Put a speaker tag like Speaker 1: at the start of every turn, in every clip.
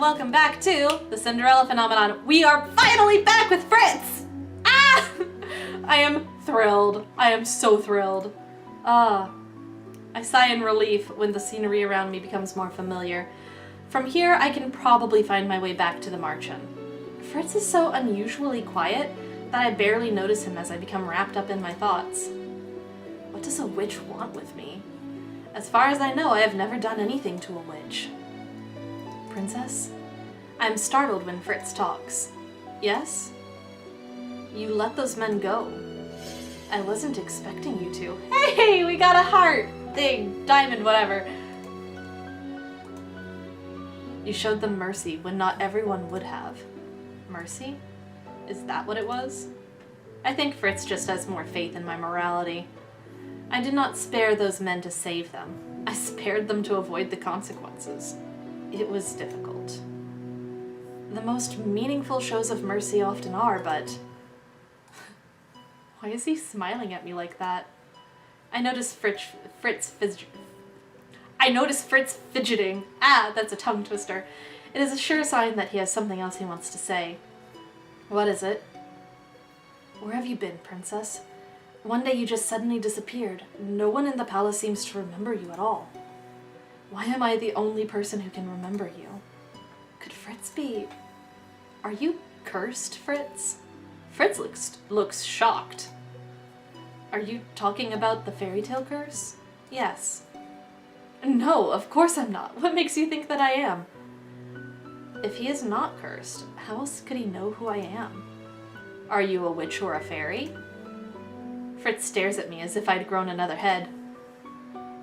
Speaker 1: welcome back to the Cinderella phenomenon. We are finally back with Fritz! Ah! I am thrilled. I am so thrilled. I sigh in relief when the scenery around me becomes more familiar. From here, I can probably find my way back to the Marchen. Fritz is so unusually quiet that I barely notice him as I become wrapped up in my thoughts. What does a witch want with me? As far as I know, I have never done anything to a witch. Princess? I am startled when Fritz talks. Yes? You let those men go. I wasn't expecting you to. Hey, we got a heart! Thing, diamond, whatever. You showed them mercy when not everyone would have. Mercy? Is that what it was? I think Fritz just has more faith in my morality. I did not spare those men to save them. I spared them to avoid the consequences. It was difficult. The most meaningful shows of mercy often are, but... Why is he smiling at me like that? I notice Fritz fidgeting. Ah, that's a tongue twister. It is a sure sign that he has something else he wants to say. What is it? Where have you been, Princess? One day you just suddenly disappeared. No one in the palace seems to remember you at all. Why am I the only person who can remember you? Could Fritz be... Are you cursed, Fritz? Fritz looks shocked. Are you talking about the Fairytale Curse? Yes. No, of course I'm not. What makes you think that I am? If he is not cursed, how else could he know who I am? Are you a witch or a fairy? Fritz stares at me as if I'd grown another head.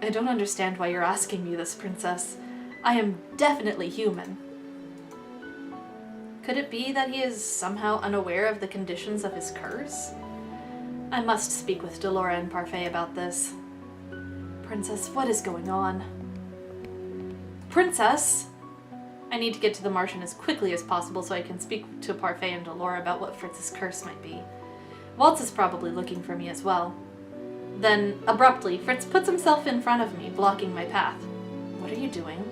Speaker 1: I don't understand why you're asking me this, Princess. I am definitely human. Could it be that he is somehow unaware of the conditions of his curse? I must speak with Delora and Parfait about this. Princess, what is going on? Princess! I need to get to the Marchen as quickly as possible so I can speak to Parfait and Delora about what Fritz's curse might be. Waltz is probably looking for me as well. Then, abruptly, Fritz puts himself in front of me, blocking my path. What are you doing?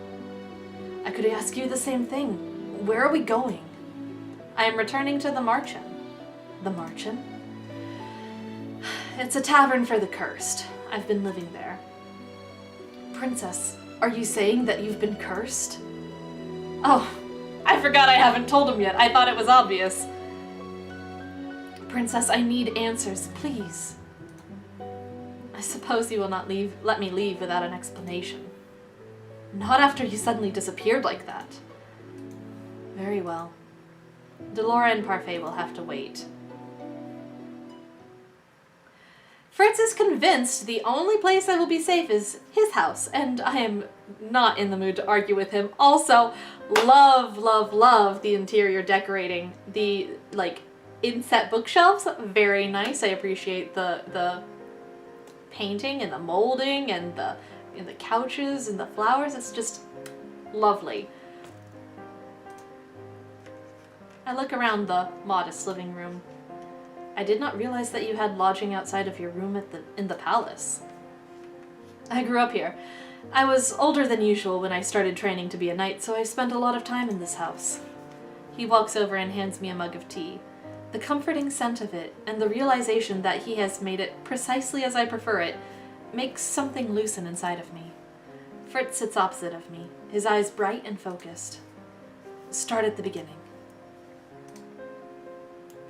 Speaker 1: I could ask you the same thing. Where are we going? I am returning to the Marchen. The Marchen? It's a tavern for the cursed. I've been living there. Princess, are you saying that you've been cursed? Oh, I forgot I haven't told him yet. I thought it was obvious. Princess, I need answers, please. I suppose you will not let me leave without an explanation. Not after you suddenly disappeared like that. Very well. Delora and Parfait will have to wait. Fritz is convinced the only place I will be safe is his house, and I am not in the mood to argue with him. Also, love the interior decorating. The, inset bookshelves, very nice. I appreciate the painting and the molding and the couches and the flowers. It's just lovely. I look around the modest living room. I did not realize that you had lodging outside of your room in the palace. I grew up here. I was older than usual when I started training to be a knight, so I spent a lot of time in this house. He walks over and hands me a mug of tea. The comforting scent of it, and the realization that he has made it precisely as I prefer it, makes something loosen inside of me. Fritz sits opposite of me, his eyes bright and focused. Start at the beginning.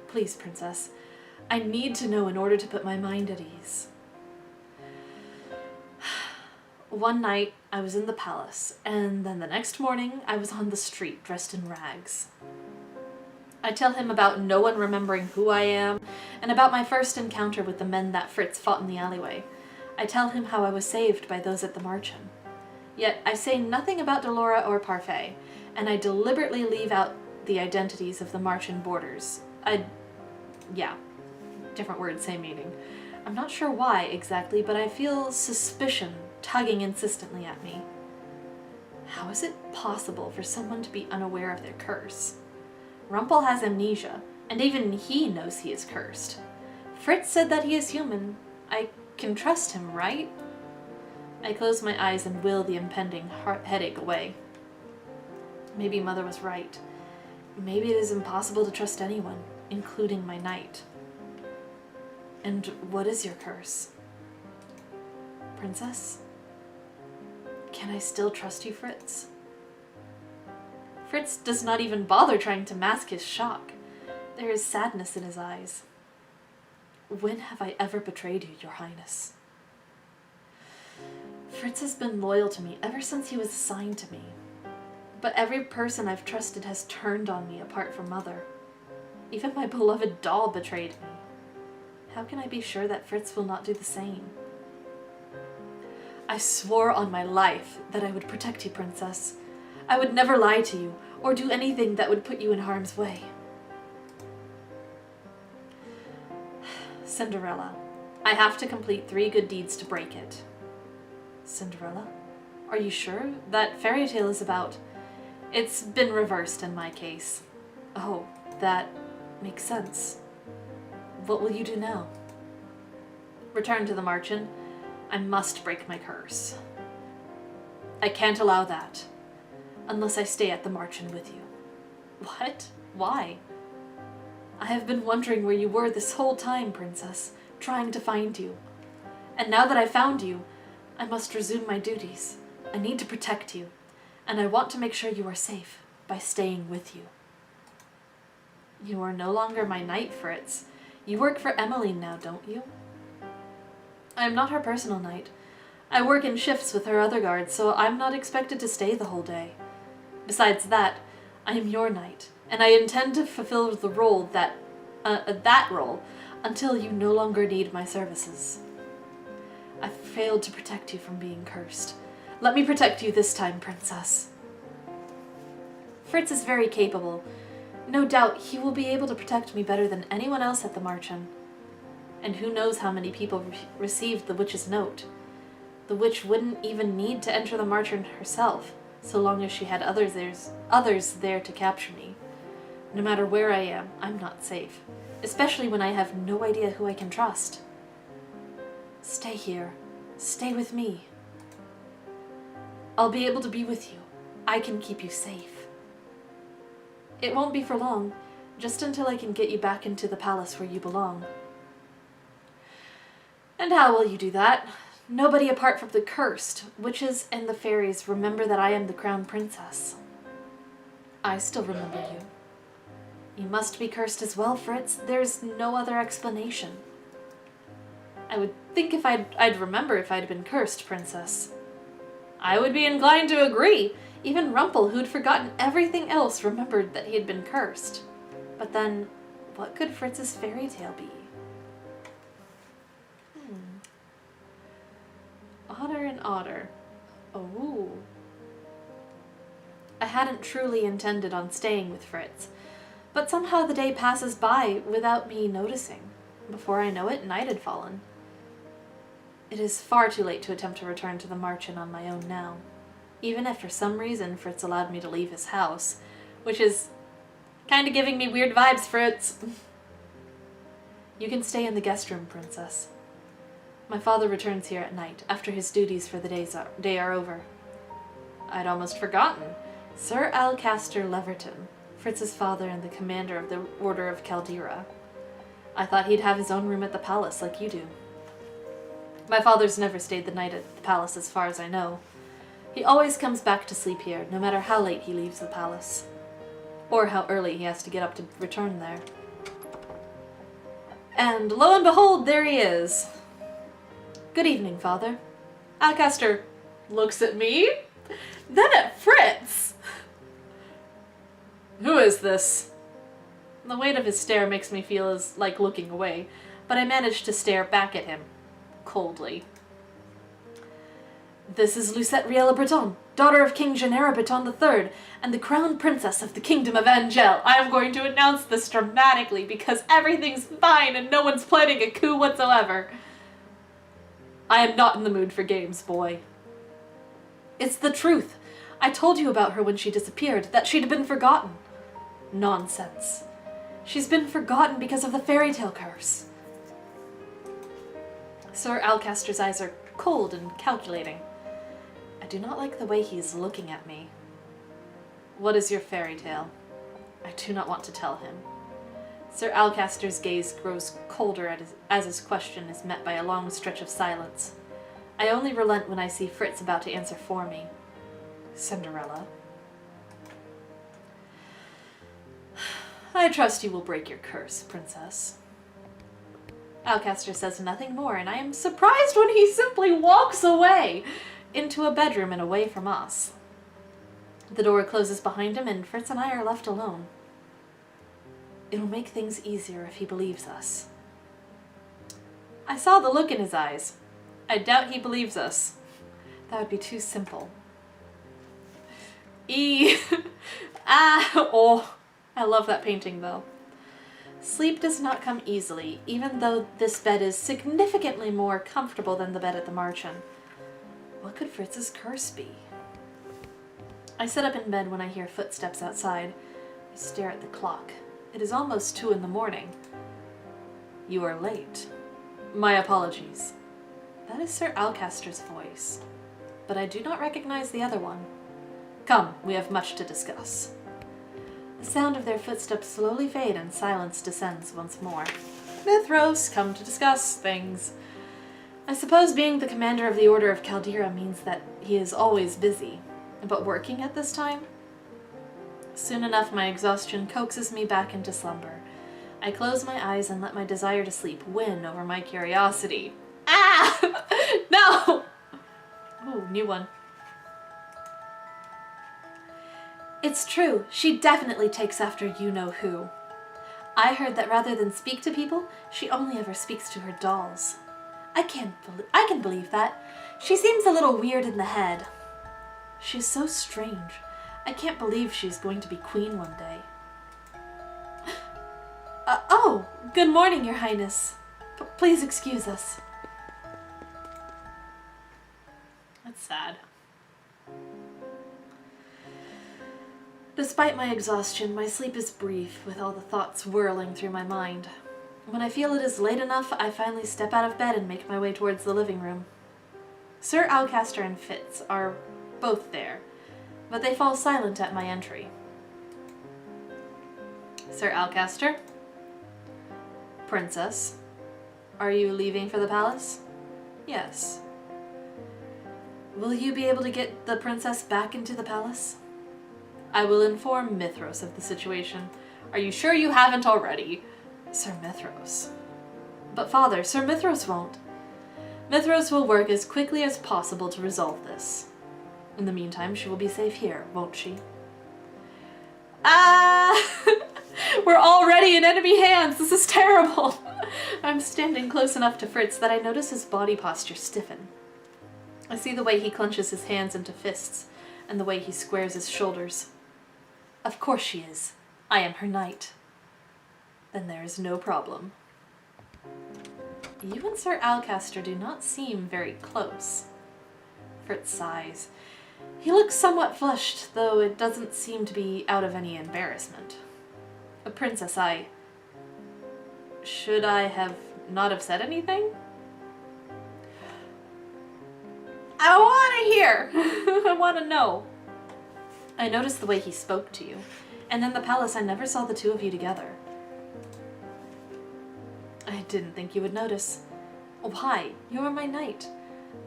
Speaker 1: Please, Princess. I need to know in order to put my mind at ease. One night, I was in the palace, and then the next morning, I was on the street dressed in rags. I tell him about no one remembering who I am, and about my first encounter with the men that Fritz fought in the alleyway. I tell him how I was saved by those at the Marchen. Yet I say nothing about Delora or Parfait, and I deliberately leave out the identities of the Marchen boarders. Yeah, different words, same meaning. I'm not sure why exactly, but I feel suspicion tugging insistently at me. How is it possible for someone to be unaware of their curse? Rumpel has amnesia, and even he knows he is cursed. Fritz said that he is human. I can trust him, right? I close my eyes and will the impending headache away. Maybe Mother was right. Maybe it is impossible to trust anyone, including my knight. And what is your curse? Princess? Can I still trust you, Fritz? Fritz does not even bother trying to mask his shock. There is sadness in his eyes. When have I ever betrayed you, Your Highness? Fritz has been loyal to me ever since he was assigned to me. But every person I've trusted has turned on me apart from Mother. Even my beloved doll betrayed me. How can I be sure that Fritz will not do the same? I swore on my life that I would protect you, Princess. I would never lie to you or do anything that would put you in harm's way. Cinderella, I have to complete 3 good deeds to break it. Cinderella? Are you sure? That fairy tale is about... It's been reversed in my case. Oh, that makes sense. What will you do now? Return to the Marchen. I must break my curse. I can't allow that. Unless I stay at the Marchen with you. What? Why? I have been wondering where you were this whole time, Princess, trying to find you. And now that I found you, I must resume my duties. I need to protect you, and I want to make sure you are safe by staying with you. You are no longer my knight, Fritz. You work for Emmeline now, don't you? I am not her personal knight. I work in shifts with her other guards, so I'm not expected to stay the whole day. Besides that, I am your knight, and I intend to fulfill the role that role until you no longer need my services. I failed to protect you from being cursed. Let me protect you this time, Princess. Fritz is very capable. No doubt he will be able to protect me better than anyone else at the Marchen. And who knows how many people received the witch's note. The witch wouldn't even need to enter the Marchen herself, so long as she had others there to capture me. No matter where I am, I'm not safe, especially when I have no idea who I can trust. Stay here. Stay with me. I'll be able to be with you. I can keep you safe. It won't be for long, just until I can get you back into the palace where you belong. And how will you do that? Nobody apart from the cursed, witches, and the fairies remember that I am the crown princess. I still remember you. You must be cursed as well, Fritz. There's no other explanation. I would think if I'd remember if I'd been cursed, Princess. I would be inclined to agree. Even Rumpel, who'd forgotten everything else, remembered that he had been cursed. But then, what could Fritz's fairy tale be? Odder and odder. Oh. I hadn't truly intended on staying with Fritz, but somehow the day passes by without me noticing. Before I know it, night had fallen. It is far too late to attempt to return to the Marchen on my own now, even if for some reason Fritz allowed me to leave his house, which is kind of giving me weird vibes, Fritz. You can stay in the guest room, Princess. My father returns here at night, after his duties for the day are over. I'd almost forgotten. Sir Alcaster Leverton, Fritz's father and the commander of the Order of Caldera. I thought he'd have his own room at the palace, like you do. My father's never stayed the night at the palace as far as I know. He always comes back to sleep here, no matter how late he leaves the palace. Or how early he has to get up to return there. And lo and behold, there he is. Good evening, Father. Alcaster looks at me, then at Fritz. Who is this? The weight of his stare makes me feel like looking away, but I manage to stare back at him, coldly. This is Lucette Riella Breton, daughter of King Genera Breton III, and the crown princess of the kingdom of Angielle. I am going to announce this dramatically because everything's fine and no one's planning a coup whatsoever. I am not in the mood for games, boy. It's the truth. I told you about her when she disappeared, that she'd been forgotten. Nonsense. She's been forgotten because of the Fairytale Curse. Sir Alcaster's eyes are cold and calculating. I do not like the way he's looking at me. What is your fairy tale? I do not want to tell him. Sir Alcaster's gaze grows colder as his question is met by a long stretch of silence. I only relent when I see Fritz about to answer for me. Cinderella. I trust you will break your curse, Princess. Alcaster says nothing more, and I am surprised when he simply walks away into a bedroom and away from us. The door closes behind him, and Fritz and I are left alone. It'll make things easier if he believes us. I saw the look in his eyes. I doubt he believes us. That would be too simple. Oh. I love that painting, though. Sleep does not come easily, even though this bed is significantly more comfortable than the bed at the Marchen. What could Fritz's curse be? I sit up in bed when I hear footsteps outside. I stare at the clock. It is almost 2 in the morning. You are late. My apologies. That is Sir Alcaster's voice, but I do not recognize the other one. Come, we have much to discuss. The sound of their footsteps slowly fade and silence descends once more. Mithros, come to discuss things. I suppose being the commander of the Order of Caldera means that he is always busy, but working at this time? Soon enough, my exhaustion coaxes me back into slumber. I close my eyes and let my desire to sleep win over my curiosity. Ah! No! Ooh, new one. It's true, she definitely takes after you-know-who. I heard that rather than speak to people, she only ever speaks to her dolls. I can believe that. She seems a little weird in the head. She's so strange. I can't believe she's going to be queen one day. Oh, good morning, Your Highness. Please excuse us. That's sad. Despite my exhaustion, my sleep is brief, with all the thoughts whirling through my mind. When I feel it is late enough, I finally step out of bed and make my way towards the living room. Sir Alcaster and Fitz are both there, but they fall silent at my entry. Sir Alcaster? Princess? Are you leaving for the palace? Yes. Will you be able to get the princess back into the palace? I will inform Mithros of the situation. Are you sure you haven't already? Sir Mithros. But father, Sir Mithros won't. Mithros will work as quickly as possible to resolve this. In the meantime, she will be safe here, won't she? Ah! We're already in enemy hands! This is terrible! I'm standing close enough to Fritz that I notice his body posture stiffen. I see the way he clenches his hands into fists, and the way he squares his shoulders. Of course she is. I am her knight. Then there is no problem. You and Sir Alcaster do not seem very close. Fritz sighs. He looks somewhat flushed, though it doesn't seem to be out of any embarrassment. Princess, should I have not have said anything? I want to hear! I want to know. I noticed the way he spoke to you, and in the palace I never saw the two of you together. I didn't think you would notice. Why? You are my knight.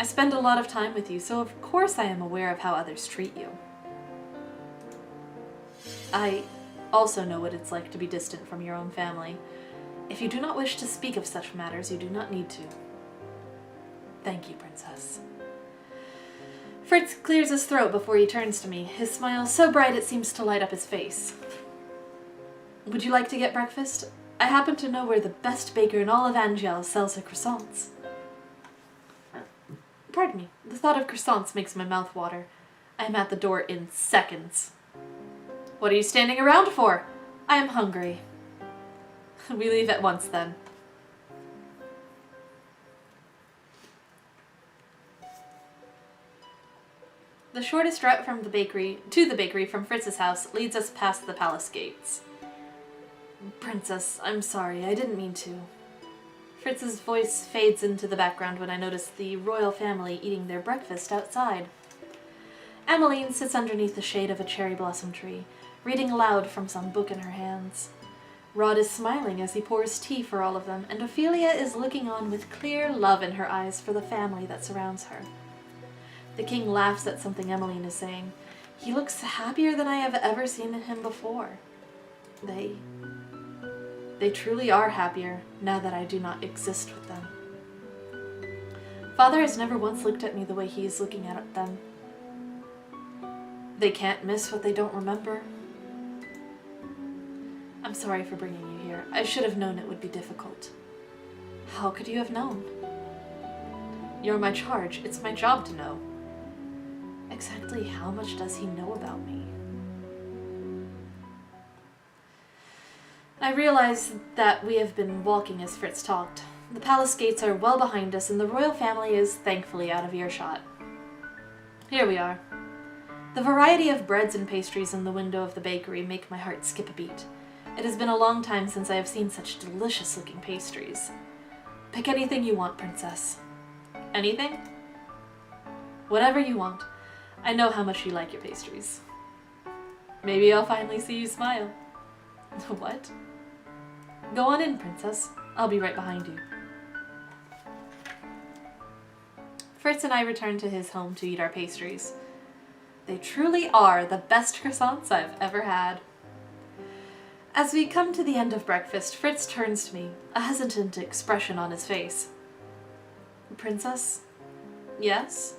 Speaker 1: I spend a lot of time with you, so of course I am aware of how others treat you. I also know what it's like to be distant from your own family. If you do not wish to speak of such matters, you do not need to. Thank you, Princess. Fritz clears his throat before he turns to me, his smile so bright it seems to light up his face. Would you like to get breakfast? I happen to know where the best baker in all of Angielle sells her croissants. Pardon me, the thought of croissants makes my mouth water. I am at the door in seconds. What are you standing around for? I am hungry. We leave at once then. The shortest route from the bakery to the bakery from Fritz's house leads us past the palace gates. Princess, I'm sorry, I didn't mean to. Fritz's voice fades into the background when I notice the royal family eating their breakfast outside. Emmeline sits underneath the shade of a cherry blossom tree, reading aloud from some book in her hands. Rod is smiling as he pours tea for all of them, and Ophelia is looking on with clear love in her eyes for the family that surrounds her. The king laughs at something Emmeline is saying. He looks happier than I have ever seen him before. They truly are happier now that I do not exist with them. Father has never once looked at me the way he is looking at them. They can't miss what they don't remember. I'm sorry for bringing you here. I should have known it would be difficult. How could you have known? You're my charge. It's my job to know. Exactly how much does he know about me? I realize that we have been walking as Fritz talked. The palace gates are well behind us, and the royal family is thankfully out of earshot. Here we are. The variety of breads and pastries in the window of the bakery make my heart skip a beat. It has been a long time since I have seen such delicious-looking pastries. Pick anything you want, Princess. Anything? Whatever you want. I know how much you like your pastries. Maybe I'll finally see you smile. What? Go on in, Princess. I'll be right behind you. Fritz and I return to his home to eat our pastries. They truly are the best croissants I've ever had. As we come to the end of breakfast, Fritz turns to me, a hesitant expression on his face. Princess? Yes?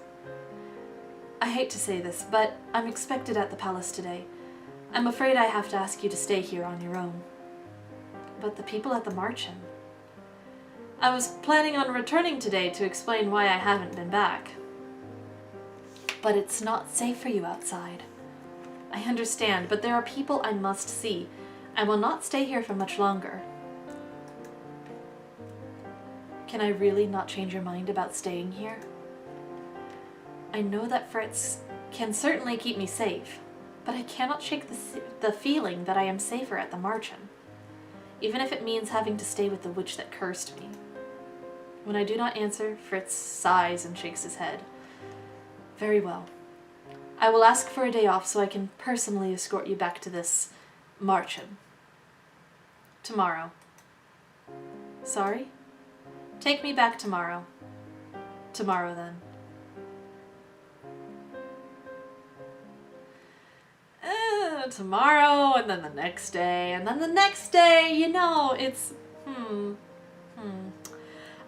Speaker 1: I hate to say this, but I'm expected at the palace today. I'm afraid I have to ask you to stay here on your own. But the people at the Marchen. I was planning on returning today to explain why I haven't been back. But it's not safe for you outside. I understand, but there are people I must see. I will not stay here for much longer. Can I really not change your mind about staying here? I know that Fritz can certainly keep me safe, but I cannot shake the feeling that I am safer at the Marchen, even if it means having to stay with the witch that cursed me. When I do not answer, Fritz sighs and shakes his head. Very well. I will ask for a day off so I can personally escort you back to this Marchen. Tomorrow. Sorry? Take me back tomorrow. Tomorrow, then. Tomorrow, and then the next day, and then the next day, you know, it's...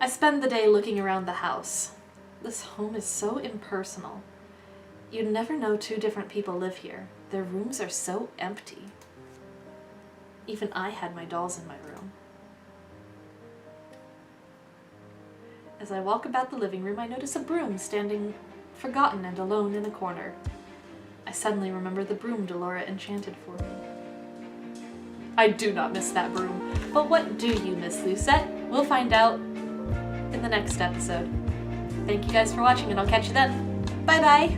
Speaker 1: I spend the day looking around the house. This home is so impersonal. You'd never know two different people live here. Their rooms are so empty. Even I had my dolls in my room. As I walk about the living room, I notice a broom standing forgotten and alone in a corner. I suddenly remember the broom Delora enchanted for me. I do not miss that broom, but what do you miss, Lucette? We'll find out in the next episode. Thank you guys for watching, and I'll catch you then. Bye-bye!